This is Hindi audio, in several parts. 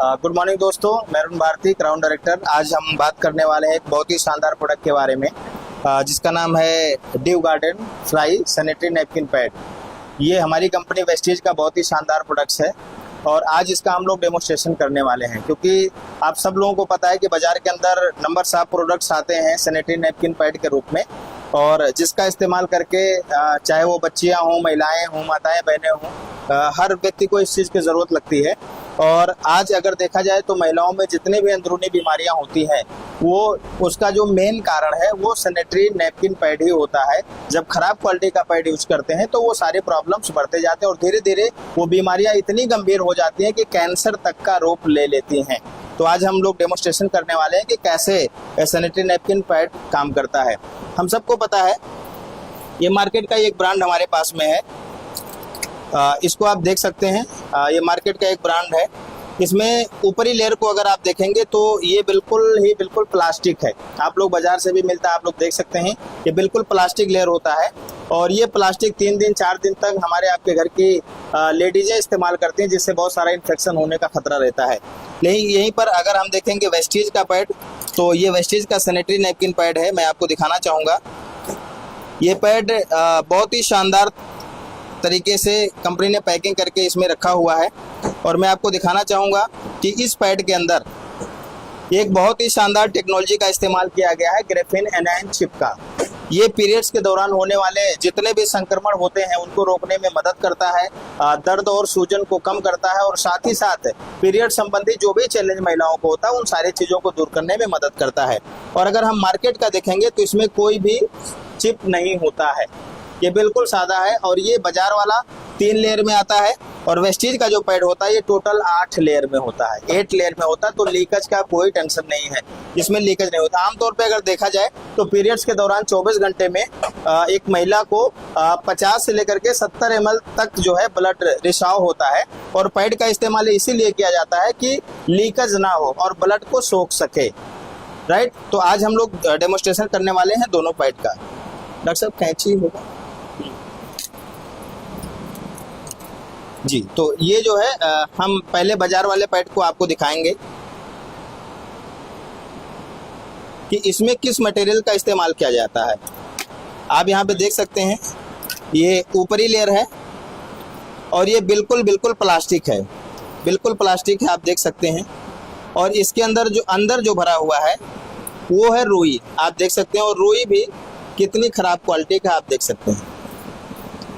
गुड मॉर्निंग दोस्तों, मैं अरुण भारती, क्राउन डायरेक्टर। आज हम बात करने वाले हैं एक बहुत ही शानदार प्रोडक्ट के बारे में, जिसका नाम है due garden fly sanitary napkin pad. ये हमारी कंपनी वेस्टीज का बहुत ही शानदार प्रोडक्ट्स है और आज इसका हम लोग डेमोस्ट्रेशन करने वाले हैं, क्योंकि आप सब लोगों को पता है कि बाजार के अंदर नंबर साफ प्रोडक्ट्स आते हैं सैनिटरी नैपकिन पैड के रूप में, और जिसका इस्तेमाल करके चाहे वो बच्चियां हों, महिलाएं हों, माताएं बहनें हों, हर व्यक्ति को इस चीज़ की ज़रूरत लगती है। और आज अगर देखा जाए तो महिलाओं में जितने भी अंदरूनी बीमारियां होती हैं, वो उसका जो मेन कारण है वो सैनिटरी नैपकिन पैड ही होता है। जब खराब क्वालिटी का पैड यूज करते हैं तो वो सारे प्रॉब्लम्स बढ़ते जाते हैं और धीरे धीरे वो बीमारियां इतनी गंभीर हो जाती हैं कि कैंसर तक का रूप ले लेती हैं। तो आज हम लोग डेमोस्ट्रेशन करने वाले हैं कि कैसे सैनिटरी नैपकिन पैड काम करता है। हम सबको पता है ये मार्केट का एक ब्रांड हमारे पास में है, इसको आप देख सकते हैं। ये मार्केट का एक ब्रांड है। इसमें ऊपरी लेयर को अगर आप देखेंगे तो ये बिल्कुल प्लास्टिक है। आप लोग बाजार से भी मिलता है, आप लोग देख सकते हैं। ये बिल्कुल प्लास्टिक लेयर होता है और ये प्लास्टिक 3 दिन 4 दिन तक हमारे आपके घर की लेडीजें इस्तेमाल करती हैं, जिससे बहुत सारा इन्फेक्शन होने का खतरा रहता है। लेकिन यहीं पर अगर हम देखेंगे वेस्टीज का पैड, तो ये वेस्टीज का सैनिटरी नैपकिन पैड है। मैं आपको दिखाना चाहूँगा। ये पैड बहुत ही शानदार तरीके से कंपनी ने पैकिंग करके इसमें रखा हुआ है और मैं आपको दिखाना चाहूँगा कि इस पैड के अंदर एक बहुत ही शानदार टेक्नोलॉजी का इस्तेमाल किया गया है, ग्रेफीन एनायन चिप का। ये पीरियड्स के दौरान होने वाले जितने भी संक्रमण होते हैं उनको रोकने में मदद करता है, दर्द और सूजन को कम करता है और साथ ही साथ पीरियड संबंधी जो भी चैलेंज महिलाओं को होता है उन सारी चीज़ों को दूर करने में मदद करता है। और अगर हम मार्केट का देखेंगे तो इसमें कोई भी चिप नहीं होता है, ये बिल्कुल सादा है। और ये बाजार वाला 3 लेयर में आता है और वेस्टीज का जो पैड होता है ये टोटल 8 लेयर में होता है, 8 लेयर में होता है। तो लीकेज का कोई टेंशन नहीं है, इसमें लीकेज नहीं होता। आमतौर पे अगर देखा जाए तो पीरियड्स के दौरान 24 घंटे में एक महिला को 50 से लेकर के 70 ml तक जो है ब्लड रिसाव होता है और पैड का इस्तेमाल इसीलिए किया जाता है कि लीकेज ना हो और ब्लड को सोख सके, राइट। तो आज हम लोग डेमोस्ट्रेशन करने वाले हैं दोनों पैड का। डॉक्टर साहब कैंची होगा जी। तो ये जो है हम पहले बाजार वाले पैड को आपको दिखाएंगे कि इसमें किस मटेरियल का इस्तेमाल किया जाता है। आप यहाँ पे देख सकते हैं ये ऊपरी लेयर है और ये बिल्कुल प्लास्टिक है, बिल्कुल प्लास्टिक है, आप देख सकते हैं। और इसके अंदर जो भरा हुआ है वो है रुई, आप देख सकते हैं। और रुई भी कितनी खराब क्वालिटी का आप देख सकते हैं,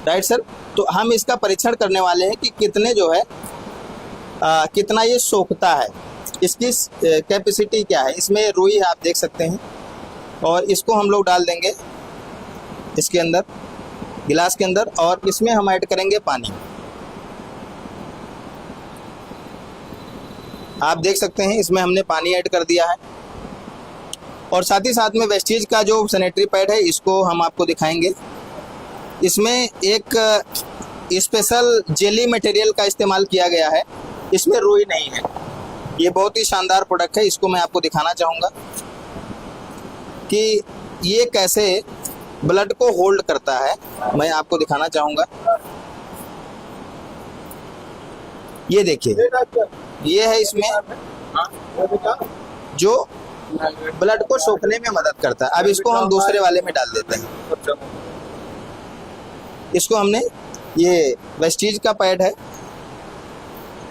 राइट सर। तो हम इसका परीक्षण करने वाले हैं कि कितने जो है कितना ये सोखता है, इसकी कैपेसिटी क्या है। इसमें रुई है, आप देख सकते हैं। और इसको हम लोग डाल देंगे इसके अंदर, गिलास के अंदर, और इसमें हम ऐड करेंगे पानी। आप देख सकते हैं इसमें हमने पानी ऐड कर दिया है। और साथ ही साथ में वेस्टीज का जो सैनिटरी पैड है इसको हम आपको दिखाएंगे। इसमें एक स्पेशल जेली मटेरियल का इस्तेमाल किया गया है, इसमें रुई नहीं है। ये बहुत ही शानदार प्रोडक्ट है, इसको मैं आपको दिखाना चाहूँगा कि ये कैसे ब्लड को होल्ड करता है। मैं आपको दिखाना चाहूँगा, ये देखिए, ये है इसमें जो ब्लड को सोखने में मदद करता है। अब इसको हम दूसरे वाले में डाल देते हैं। इसको हमने, ये वेस्टीज का पैड है,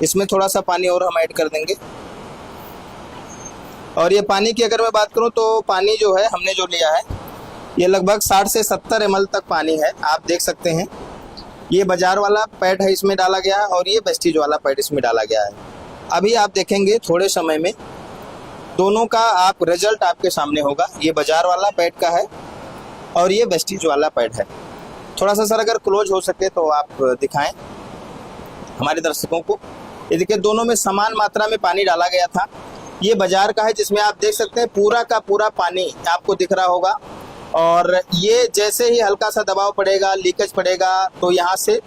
इसमें थोड़ा सा पानी और हम ऐड कर देंगे। और ये पानी की अगर मैं बात करूं तो पानी जो है हमने जो लिया है ये लगभग 60 से 70 ml तक पानी है, आप देख सकते हैं। ये बाजार वाला पैड है, इसमें डाला गया है, और ये वेस्टीज वाला पैड इसमें डाला गया है। अभी आप देखेंगे थोड़े समय में दोनों का आप रिजल्ट आपके सामने होगा। ये बाजार वाला पैड का है और ये वेस्टीज वाला पैड है। थोड़ा सा सर अगर क्लोज हो सके तो आप दिखाएं हमारे दर्शकों को। ये देखिए दोनों में समान मात्रा में पानी डाला गया था। ये बाजार का है जिसमें आप देख सकते हैं पूरा का पूरा पानी आपको दिख रहा होगा। और ये जैसे ही हल्का सा दबाव पड़ेगा, लीकेज पड़ेगा, तो यहाँ से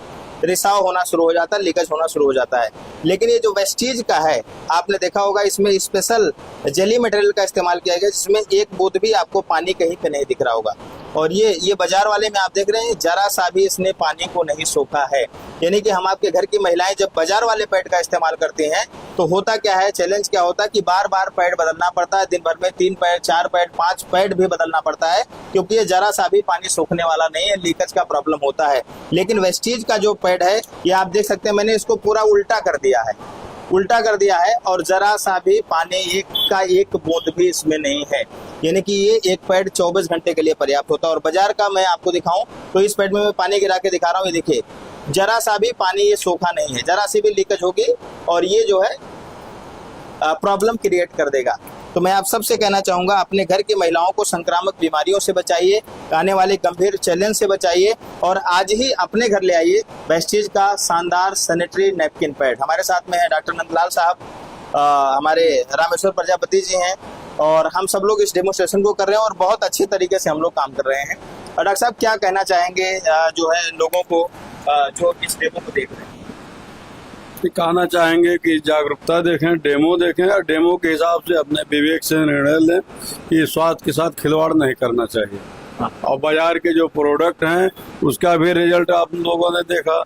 रिसाव होना शुरू हो जाता है, लीकेज होना शुरू हो जाता है। लेकिन ये जो वेस्टीज का है आपने देखा होगा इसमें स्पेशल जेली मटेरियल का इस्तेमाल किया गया, जिसमें एक बूंद भी आपको पानी कहीं पे नहीं दिख रहा होगा। और ये बाजार वाले में आप देख रहे हैं जरा सा भी इसने पानी को नहीं सोखा है। यानी कि हम आपके घर की महिलाएं जब बाजार वाले पैड का इस्तेमाल करते हैं तो होता क्या है, चैलेंज क्या होता है कि बार बार पैड बदलना पड़ता है। दिन भर में 3 पैड, 4 पैड, 5 पैड भी बदलना पड़ता है, क्योंकि ये जरा सा भी पानी सोखने वाला नहीं है, लीकेज का प्रॉब्लम होता है। लेकिन वेस्टीज का जो पैड है ये आप देख सकते हैं, मैंने इसको पूरा उल्टा कर दिया है और जरा सा भी पानी एक बूंद भी इसमें नहीं है। यानी कि ये एक पैड 24 घंटे के लिए पर्याप्त होता है। और बाजार का मैं आपको दिखाऊं तो इस पैड में मैं पानी गिरा के दिखा रहा हूँ, ये देखिए जरा सा भी पानी ये सोखा नहीं है, जरा सी भी लीकेज होगी और ये जो है प्रॉब्लम क्रिएट कर देगा। तो मैं आप सबसे कहना चाहूंगा, अपने घर की महिलाओं को संक्रामक बीमारियों से बचाइए, आने वाले गंभीर चैलेंज से बचाइए और आज ही अपने घर ले आइए वेस्टीज का शानदार सैनिटरी नैपकिन पैड। हमारे साथ में है डॉक्टर नंदलाल साहब, हमारे रामेश्वर प्रजापति जी हैं और हम सब लोग इस डेमोस्ट्रेशन को कर रहे हैं और बहुत अच्छे तरीके से हम लोग काम कर रहे हैं। और डॉक्टर साहब क्या कहना चाहेंगे जो है लोगों को जो इस डेमो को देख रहे हैं? कहना चाहेंगे कि जागरूकता देखें, डेमो देखें और डेमो के हिसाब से अपने विवेक से निर्णय लें कि स्वास्थ्य के साथ खिलवाड़ नहीं करना चाहिए। और बाजार के जो प्रोडक्ट हैं उसका भी रिजल्ट आप लोगों ने देखा,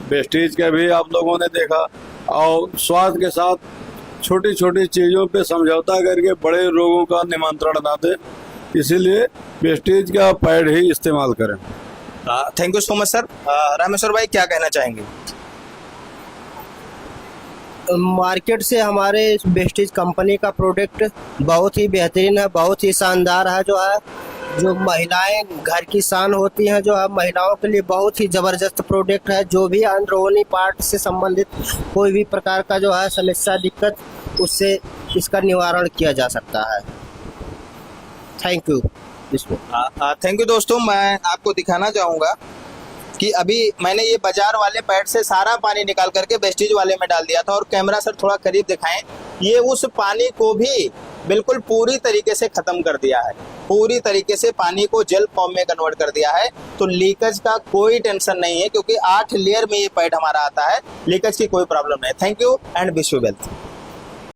वेस्टीज का भी आप लोगों ने देखा। और स्वास्थ्य के साथ छोटी छोटी चीज़ों पे समझौता करके बड़े रोगों का निमंत्रण ना दें, इसीलिए वेस्टीज का पैड ही इस्तेमाल करें। Thank you so much sir. Rameshwar भाई क्या कहना चाहेंगे? मार्केट से हमारे वेस्टीज कंपनी का प्रोडक्ट बहुत ही बेहतरीन है, बहुत ही शानदार है। जो महिलाएं घर की शान होती हैं, जो है महिलाओं के लिए बहुत ही ज़बरदस्त प्रोडक्ट है। जो भी अंदरूनी पार्ट से संबंधित कोई भी प्रकार का जो है समस्या, दिक्कत, उससे इसका निवारण किया जा सकता है। Thank you. थैंक यू दोस्तों। मैं आपको दिखाना चाहूँगा कि अभी मैंने ये बाजार वाले पैड से सारा पानी निकाल करके वेस्टीज वाले में डाल दिया था और कैमरा सर थोड़ा करीब दिखाएं, ये उस पानी को भी बिल्कुल पूरी तरीके से खत्म कर दिया है, पूरी तरीके से पानी को जेल फॉर्म में कन्वर्ट कर दिया है। तो लीकेज का कोई टेंशन नहीं है, क्योंकि 8 लेयर में ये पैड हमारा आता है, लीकेज की कोई प्रॉब्लम नहीं है। Thank you and wish you wealth.